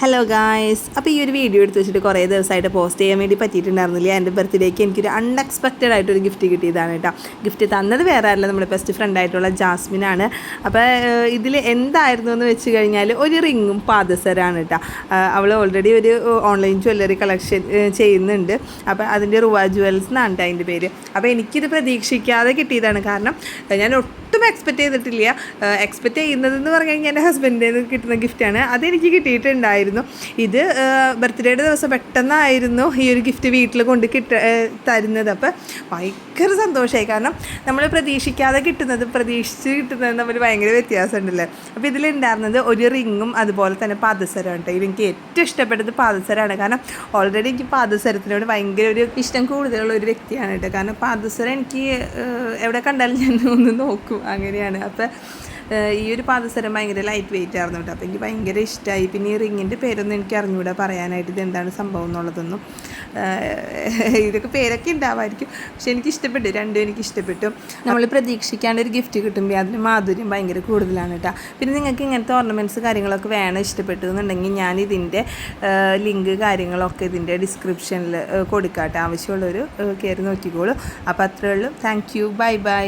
Hello guys, അപ്പോൾ ഈ ഒരു വീഡിയോ എടുത്ത് വെച്ചിട്ട് കുറേ ദിവസമായിട്ട് പോസ്റ്റ് ചെയ്യാൻ വേണ്ടി പറ്റിയിട്ടുണ്ടായിരുന്നില്ല. എൻ്റെ ബർത്ത്ഡേക്ക് എനിക്കൊരു അൺഎക്സ്പെക്റ്റഡ് ആയിട്ടൊരു ഗിഫ്റ്റ് കിട്ടിയതാണ് കേട്ടോ. ഗിഫ്റ്റ് തന്നത് വേറെ ആരല്ല, നമ്മുടെ ബെസ്റ്റ് ഫ്രണ്ടായിട്ടുള്ള ജാസ്മിനാണ്. അപ്പോൾ ഇതിൽ എന്തായിരുന്നു എന്ന് വെച്ച് കഴിഞ്ഞാൽ ഒരു റിങ്ങും പാദസരമാണ് കേട്ടോ. അവൾ ഓൾറെഡി ഒരു ഓൺലൈൻ ജ്വല്ലറി കളക്ഷൻ ചെയ്യുന്നുണ്ട്. അപ്പോൾ അതിൻ്റെ റുവ ജുവൽസ് എന്നാണ് കേട്ടോ അതിൻ്റെ പേര്. അപ്പോൾ എനിക്കിത് പ്രതീക്ഷിക്കാതെ കിട്ടിയതാണ്. കാരണം ഞാൻ ഒട്ടും എക്സ്പെക്റ്റ് ചെയ്തിട്ടില്ല. എക്സ്പെക്റ്റ് ചെയ്യുന്നതെന്ന് പറഞ്ഞു കഴിഞ്ഞാൽ എൻ്റെ ഹസ്ബൻഡിൽ നിന്ന് കിട്ടുന്ന ഗിഫ്റ്റാണ്. അതെനിക്ക് കിട്ടിയിട്ടുണ്ടായിരുന്നു. ഇത് ബർത്ത്ഡേയുടെ ദിവസം പെട്ടെന്നായിരുന്നു ഈ ഒരു ഗിഫ്റ്റ് വീട്ടിൽ കൊണ്ട് തരുന്നത്. അപ്പോൾ ഭയങ്കര സന്തോഷമായി. കാരണം നമ്മൾ പ്രതീക്ഷിക്കാതെ പ്രതീക്ഷിച്ച് കിട്ടുന്നത് തമ്മിൽ ഭയങ്കര വ്യത്യാസമുണ്ടല്ലേ. അപ്പോൾ ഇതിലുണ്ടായിരുന്നത് ഒരു റിങ്ങും അതുപോലെ തന്നെ പാദസരമാണ് കേട്ടോ. എനിക്ക് ഏറ്റവും ഇഷ്ടപ്പെട്ടത് പാദസരമാണ്. കാരണം ഓൾറെഡി എനിക്ക് പാദസരത്തിനോട് ഭയങ്കര ഒരു ഇഷ്ടം കൂടുതലുള്ള ഒരു വ്യക്തിയാണ് കേട്ടോ. കാരണം പാദസരം എനിക്ക് എവിടെ കണ്ടാലും ഞാൻ ഒന്ന് നോക്കും, അങ്ങനെയാണ്. അപ്പോൾ ഈ ഒരു പാദസരം ഭയങ്കര ലൈറ്റ് വെയിറ്റ് ആയിരുന്നു കേട്ടോ. അപ്പോൾ എനിക്ക് ഭയങ്കര ഇഷ്ടമായി. പിന്നെ ഈ റിങ്ങിൻ്റെ പേരൊന്നും എനിക്ക് അറിഞ്ഞുകൂടാ പറയാനായിട്ട്, ഇത് എന്താണ് സംഭവം എന്നുള്ളതൊന്നും. ഇതൊക്കെ പേരൊക്കെ ഉണ്ടാവുമായിരിക്കും, പക്ഷെ എനിക്ക് ഇഷ്ടപ്പെട്ടു, രണ്ടും എനിക്ക് ഇഷ്ടപ്പെട്ടു. നമ്മൾ പ്രതീക്ഷിക്കാണ്ട് ഒരു ഗിഫ്റ്റ് കിട്ടുമ്പോൾ അതിന് മാധുര്യം ഭയങ്കര കൂടുതലാണ് കേട്ടോ. പിന്നെ നിങ്ങൾക്ക് ഇങ്ങനത്തെ ഓർണമെൻറ്റ്സ് കാര്യങ്ങളൊക്കെ വേണം, ഇഷ്ടപ്പെട്ടു എന്നുണ്ടെങ്കിൽ ഞാൻ ഇതിൻ്റെ ലിങ്ക് കാര്യങ്ങളൊക്കെ ഇതിൻ്റെ ഡിസ്ക്രിപ്ഷനിൽ കൊടുക്കാം കേട്ടോ. ആവശ്യമുള്ളവർ കയറി നോക്കിക്കോളൂ. അപ്പോൾ അത്രയേ ഉള്ളൂ. Thank you, bye bye.